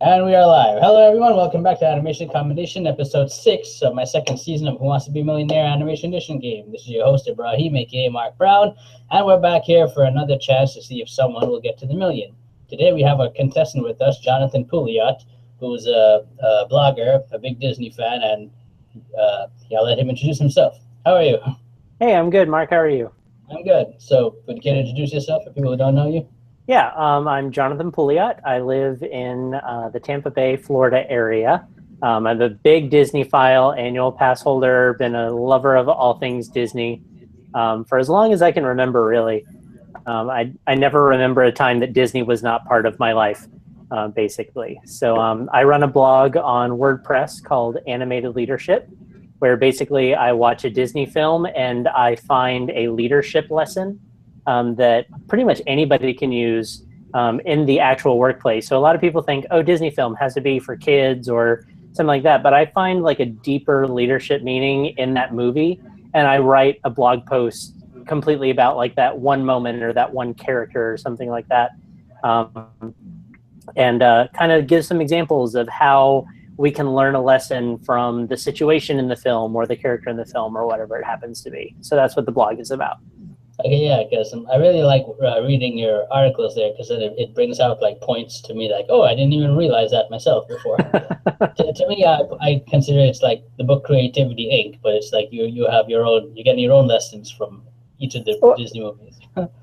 And we are live. Hello, everyone. Welcome back to Animation Combination, episode 6 of my second season of Who Wants to Be a Millionaire Animation Edition game. This is your host, Ibrahim, aka Mark Brown, and we're back here for another chance to see if someone will get to the million. Today, we have a contestant with us, Jonathan Pouliot, who's a blogger, a big Disney fan, and I'll let him introduce himself. How are you? Hey, I'm good, Mark. How are you? I'm good. So, would you care to introduce yourself for people who don't know you? Yeah, I'm Jonathan Pouliot. I live in the Tampa Bay, Florida area. I'm a big Disneyphile annual pass holder, been a lover of all things Disney for as long as I can remember, really. I never remember a time that Disney was not part of my life, basically. So I run a blog on WordPress called Animated Leadership, where basically I watch a Disney film and I find a leadership lesson that pretty much anybody can use in the actual workplace. So a lot of people think, oh, Disney film has to be for kids or something like that. But I find like a deeper leadership meaning in that movie. And I write a blog post completely about like that one moment or that one character or something like that. And kind of give some examples of how we can learn a lesson from the situation in the film or the character in the film or whatever it happens to be. So that's what the blog is about. Okay, yeah, because I really like reading your articles there because it brings out like points to me like, oh, I didn't even realize that myself before. to me, I consider it's like the book Creativity Inc., but it's like you have your own, you're getting your own lessons from each of the Disney movies.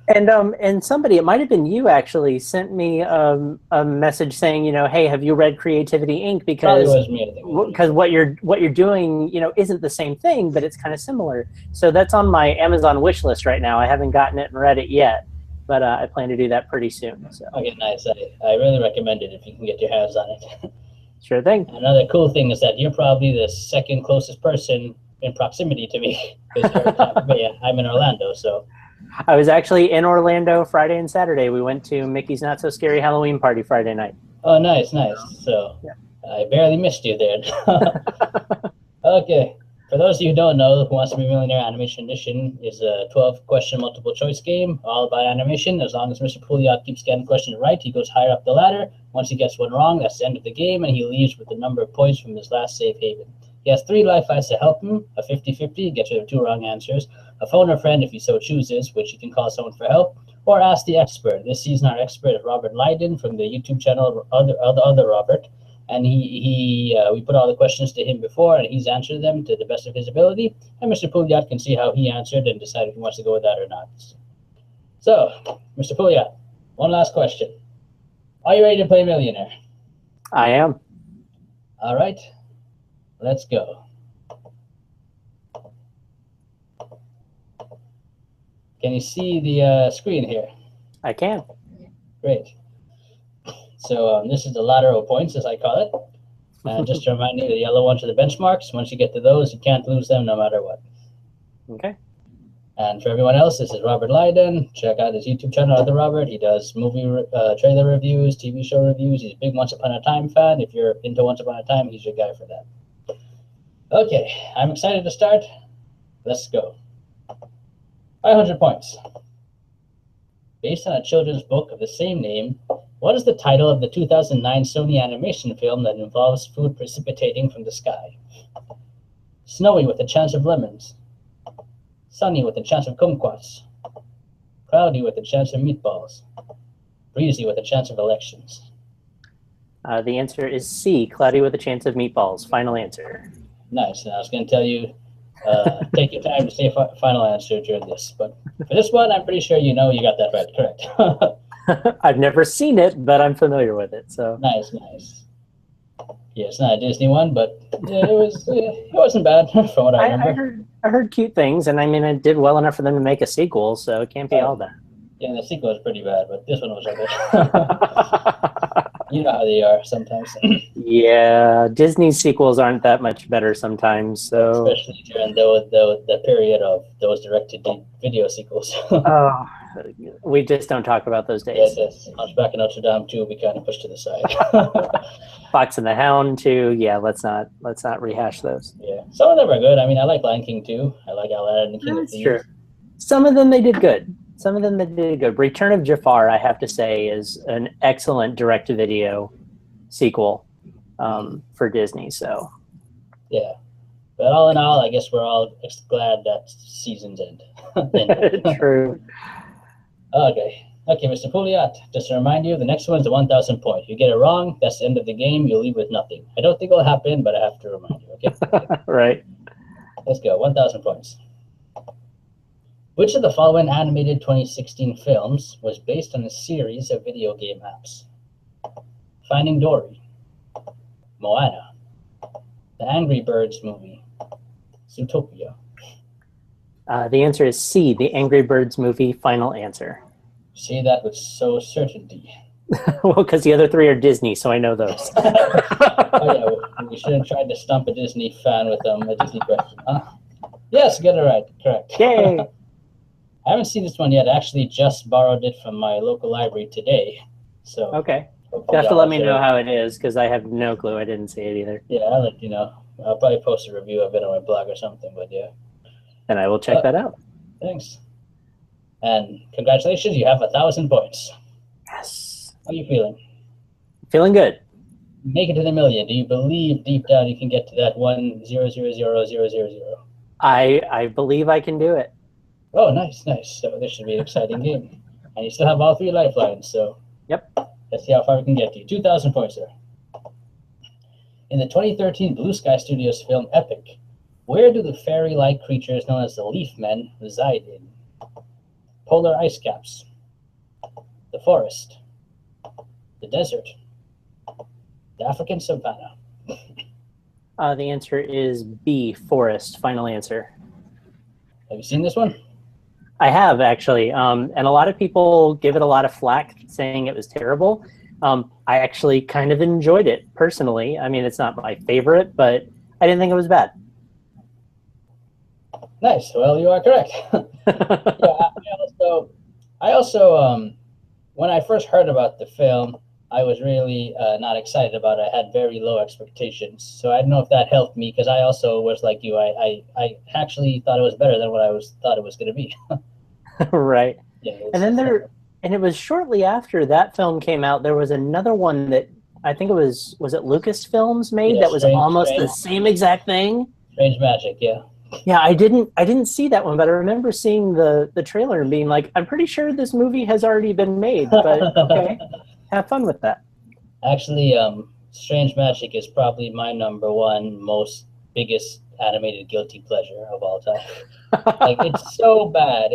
And somebody, it might have been you actually, sent me a message saying, you know, hey, have you read Creativity Inc.? Because what you're doing, you know, isn't the same thing, but it's kind of similar. So that's on my Amazon wish list right now. I haven't gotten it and read it yet, but I plan to do that pretty soon. So. Okay, nice. I really recommend it if you can get your hands on it. Sure thing. Another cool thing is that you're probably the second closest person in proximity to me because I'm in Orlando, so. I was actually in Orlando Friday and Saturday. We went to Mickey's Not So Scary Halloween Party Friday night. Oh, nice, nice. So yeah. I barely missed you there. Okay. For those of you who don't know, Who Wants to Be a Millionaire Animation Edition is a 12-question multiple choice game, all about animation. As long as Mr. Pouliot keeps getting questions right, he goes higher up the ladder. Once he gets one wrong, that's the end of the game, and he leaves with the number of points from his last safe haven. He has 3 life lives to help him, a 50-50, gets rid of 2 wrong answers, a phone a friend if he so chooses, which you can call someone for help, or ask the expert. This season our expert is Robert Lydon from the YouTube channel Other Robert, and we put all the questions to him before, and he's answered them to the best of his ability, and Mr. Pouliot can see how he answered and decide if he wants to go with that or not. So, Mr. Pouliot, one last question. Are you ready to play Millionaire? I am. All right. Let's go. Can you see the screen here? I can. Great. So this is the lateral points, as I call it. And just to remind you, the yellow ones are the benchmarks. Once you get to those, you can't lose them no matter what. Okay. And for everyone else, this is Robert Lydon. Check out his YouTube channel, Other Robert. He does movie trailer reviews, TV show reviews. He's a big Once Upon a Time fan. If you're into Once Upon a Time, he's your guy for that. Okay, I'm excited to start. Let's go. 500 points. Based on a children's book of the same name, what is the title of the 2009 Sony animation film that involves food precipitating from the sky? Snowy with a chance of lemons. Sunny with a chance of kumquats. Cloudy with a chance of meatballs. Breezy with a chance of elections. The answer is C, cloudy with a chance of meatballs. Final answer. Nice. And I was going to tell you, take your time to say final answer during this. But for this one, I'm pretty sure you know you got that right. Correct. I've never seen it, but I'm familiar with it. So nice, nice. Yeah, it's not a Disney one, but it wasn't bad from what I remember. I heard cute things, and I mean, it did well enough for them to make a sequel, so it can't be all bad. Yeah, the sequel was pretty bad, but this one was okay. You know how they are sometimes. Yeah, Disney sequels aren't that much better sometimes. So especially during the period of those direct-to-video sequels. Oh, we just don't talk about those days. Yes. Hunchback of Notre Dame 2, we kind of pushed to the side. Fox and the Hound 2, yeah, let's not rehash those. Yeah, some of them are good. I mean, I like Lion King 2. I like Aladdin and King of Thieves. True. Some of them they did good. Return of Jafar, I have to say, is an excellent direct-to-video sequel for Disney. So yeah. But all in all, I guess we're all glad that season's end. True. Okay. Okay, Mr. Pouliot, just to remind you, the next one's the 1,000 point. You get it wrong, that's the end of the game. You'll leave with nothing. I don't think it'll happen, but I have to remind you, okay? Right. Let's go. 1,000 points. Which of the following animated 2016 films was based on a series of video game apps? Finding Dory, Moana, The Angry Birds movie, Zootopia. The answer is C, the Angry Birds movie. Final answer. Say that with so certainty. Well, because the other three are Disney, so I know those. Oh yeah, we should have tried to stump a Disney fan with a Disney question, huh? Yes, get it right. Correct. Yay! I haven't seen this one yet. I actually just borrowed it from my local library today. So Okay. You have to let me know how it is, because I have no clue. I didn't see it either. Yeah, I'll let you know. I'll probably post a review of it on my blog or something, but yeah. And I will check that out. Thanks. And congratulations, you have 1,000 points. Yes. How are you feeling? Feeling good. Make it to the million. Do you believe deep down you can get to that 1,000,000? I believe I can do it. Oh, nice. So this should be an exciting game. And you still have all 3 lifelines, so Yep. let's see how far we can get to. 2,000 points there. In the 2013 Blue Sky Studios film Epic, where do the fairy-like creatures known as the Leaf Men reside in? Polar ice caps, the forest, the desert, the African savanna. The answer is B, forest. Final answer. Have you seen this one? I have, actually. And a lot of people give it a lot of flack, saying it was terrible. I actually kind of enjoyed it, personally. I mean, it's not my favorite, but I didn't think it was bad. Nice. Well, you are correct. I also, when I first heard about the film, I was really not excited about it. I had very low expectations. So I don't know if that helped me, because I also was like you. I actually thought it was better than what I thought it was going to be. Right. Yeah, and then it was shortly after that film came out, there was another one that I think it was it Lucasfilms made, Yeah, that was almost the same exact thing? Strange Magic, yeah. Yeah, I didn't see that one, but I remember seeing the trailer and being like, I'm pretty sure this movie has already been made, but okay, have fun with that. Actually, Strange Magic is probably my #1 biggest animated guilty pleasure of all time. Like, it's so bad,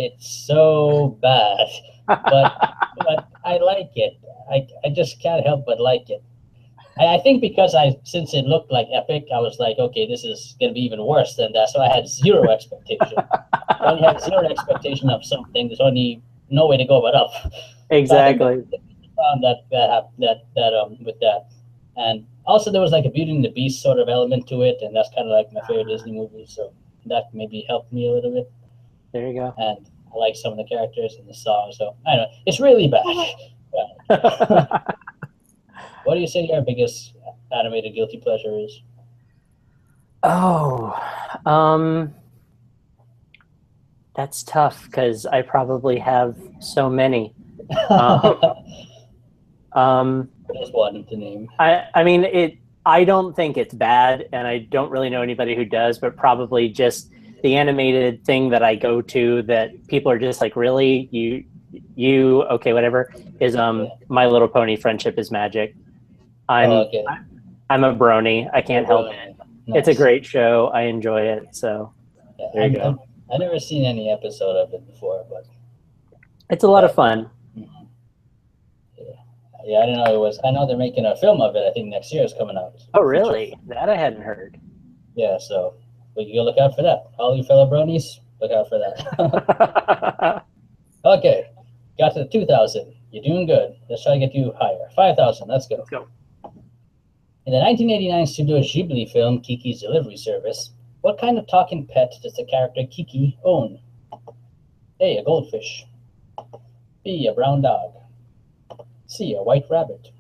but I like it. I just can't help but like it. I think because since it looked like Epic, I was like, okay, this is going to be even worse than that. So I had zero expectation. When you have zero expectation of something, there's only no way to go but up. Exactly. So I found that with that, and also there was like a Beauty and the Beast sort of element to it, and that's kind of like my favorite Disney movie. So that maybe helped me a little bit. There you go. And I like some of the characters in the song. So I don't know. It's really bad. What do you say your biggest animated guilty pleasure is? Oh, that's tough, because I probably have so many. There's one to name. I mean, I don't think it's bad, and I don't really know anybody who does, but probably just the animated thing that I go to that people are just like, really? You okay, whatever, is My Little Pony Friendship is Magic. I'm a brony. I can't help it. Nice. It's a great show. I enjoy it. So there you go. I've never seen any episode of it before, but it's a lot of fun. Mm-hmm. Yeah, I didn't know it was. I know they're making a film of it. I think next year is coming out. Oh, really? That I hadn't heard. Yeah, so you go look out for that. All you fellow bronies, look out for that. Okay, got to 2,000. You're doing good. Let's try to get you higher. 5,000. Let's go. Let's go. In the 1989 Studio Ghibli film Kiki's Delivery Service, what kind of talking pet does the character Kiki own? A, a goldfish. B, a brown dog. C, a white rabbit.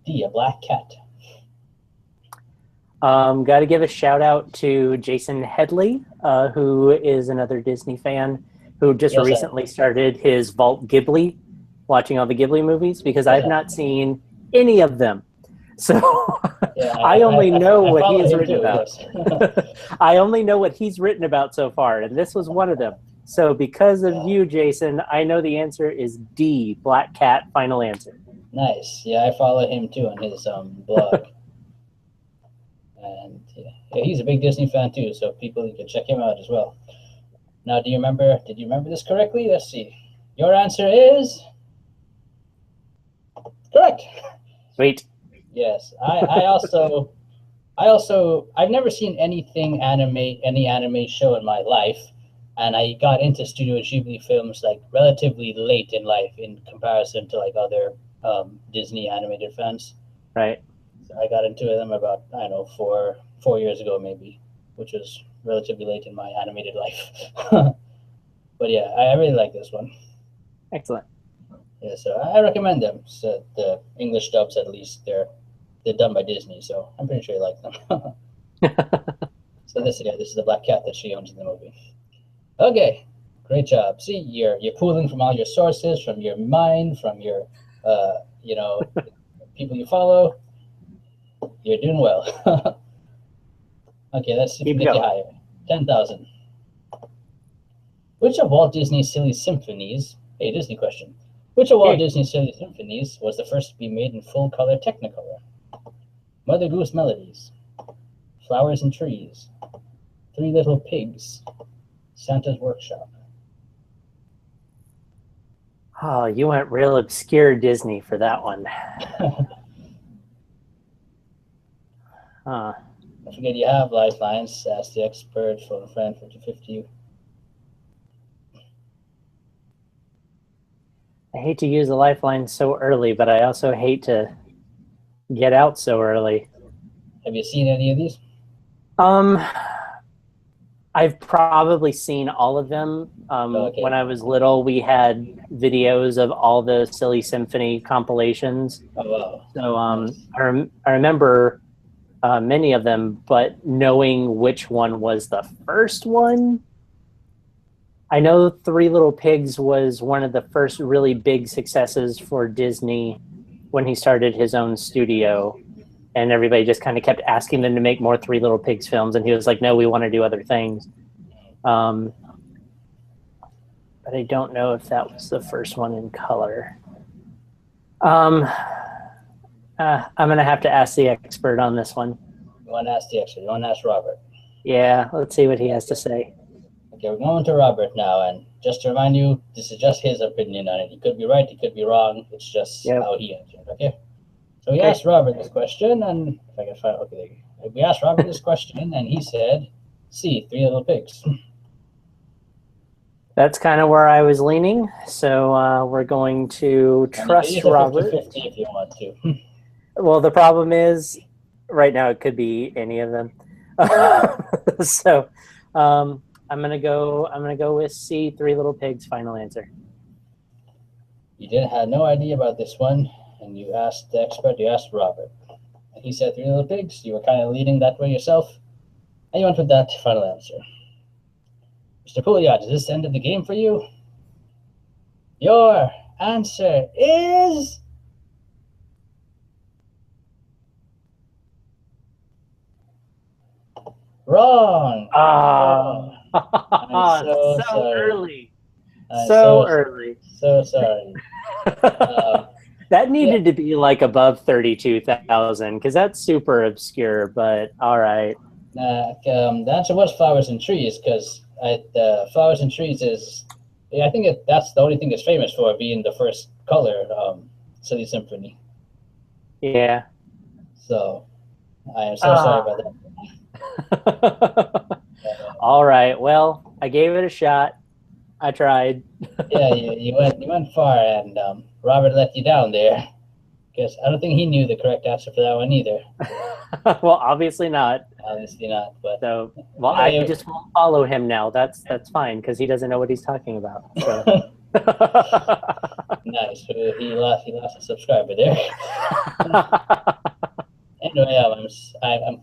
D, a black cat. Got to give a shout out to Jason Headley, who is another Disney fan, who just recently started his Vault Ghibli, watching all the Ghibli movies, because I've not seen any of them. So Yeah, I only know what he follow has him written too, about. yes. I only know what he's written about so far, and this was one of them. So because of you, Jason, I know the answer is D, Black Cat, final answer. Nice. Yeah, I follow him too on his blog. And yeah, he's a big Disney fan too, so people, you can check him out as well. Now, did you remember this correctly? Let's see. Your answer is correct. Sweet. Yes. I've never seen any anime show in my life, and I got into Studio Ghibli films like relatively late in life in comparison to like other Disney animated fans. Right. So I got into them about, I don't know, 4 years ago maybe, which was relatively late in my animated life. But yeah, I really like this one. Excellent. Yeah, so I recommend them. So the English dubs, at least, they're done by Disney, so I'm pretty sure you like them. So this is the black cat that she owns in the movie. Okay, great job. See, you're pulling from all your sources, from your mind, from your people you follow. You're doing well. Okay, let's see if we Keep can get you going. higher. 10,000. Which of Walt Disney's Silly Symphonies? Hey, Disney question. Which of Walt Hey. Disney's Silly Symphonies was the first to be made in full color Technicolor? Mother Goose Melodies, Flowers and Trees, Three Little Pigs, Santa's Workshop. Oh, you went real obscure Disney for that one. Huh. Don't forget you have lifelines. Ask the expert, phone a friend, 50-50. I hate to use a lifeline so early, but I also hate to get out so early. Have you seen any of these? I've probably seen all of them. Okay. When I was little, we had videos of all the Silly Symphony compilations. Oh, wow. So Nice. I remember many of them, but knowing which one was the first one, I know Three Little Pigs was one of the first really big successes for Disney when he started his own studio. And everybody just kind of kept asking them to make more Three Little Pigs films. And he was like, no, we want to do other things. But I don't know if that was the first one in color. I'm going to have to ask the expert on this one. You want to ask the expert? You want to ask Robert? Yeah, let's see what he has to say. Okay, we're going to Robert now, and just to remind you, this is just his opinion on it. He could be right, he could be wrong. It's just how he answered, okay? So we asked Robert this question, and if I can find, okay, we asked Robert this question, and he said, C, Three Little Pigs. That's kind of where I was leaning, so we're going to trust Robert. 50-50 if you want to. Well, the problem is, right now it could be any of them. So I'm gonna go with C, Three Little Pigs, final answer. You had no idea about this one, and you asked the expert, you asked Robert. And he said Three Little Pigs. You were kind of leaning that way yourself, and you went with that final answer. Mr. Pouliot, is this the end of the game for you? Your answer is wrong. Oh, I'm so sorry. early. I'm so early. So sorry. That needed to be like above 32,000 because that's super obscure, but all right. The answer was Flowers and Trees because Flowers and Trees is, I think that's the only thing it's famous for, being the first color Silly Symphony. Yeah. So I am so sorry about that. All right. Well, I gave it a shot. I tried. Yeah, you went far, and Robert let you down there. Because I don't think he knew the correct answer for that one either. Well, obviously not. Obviously not, but so well, I just won't follow him now. That's fine because he doesn't know what he's talking about. So. Nice. He lost a subscriber there. Anyway,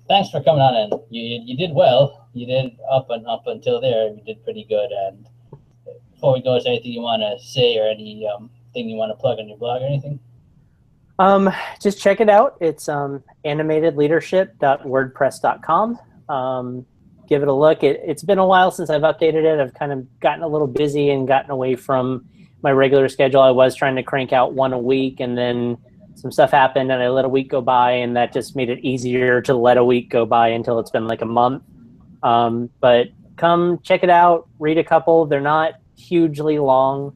thanks for coming on, and you did well. You did up until there. You did pretty good. And before we go, is there anything you want to say or any thing you want to plug on your blog or anything? Just check it out. It's animatedleadership.wordpress.com. Give it a look. It's been a while since I've updated it. I've kind of gotten a little busy and gotten away from my regular schedule. I was trying to crank out one a week, and then some stuff happened and I let a week go by, and that just made it easier to let a week go by until it's been like a month. But come check it out, read a couple. They're not hugely long.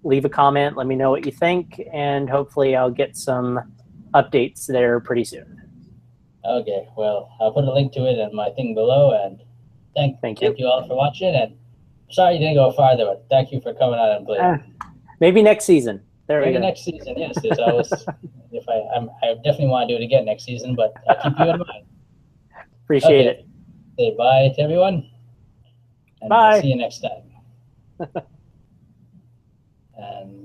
Leave a comment, let me know what you think, and hopefully I'll get some updates there pretty soon. Okay, well, I'll put a link to it in my thing below, and thank you all for watching, and sorry you didn't go farther, but thank you for coming out and playing. Maybe next season. Maybe next season, yes. There's always, I definitely want to do it again next season, but I'll keep you in mind. Appreciate it. Say bye to everyone. And bye. I'll see you next time. And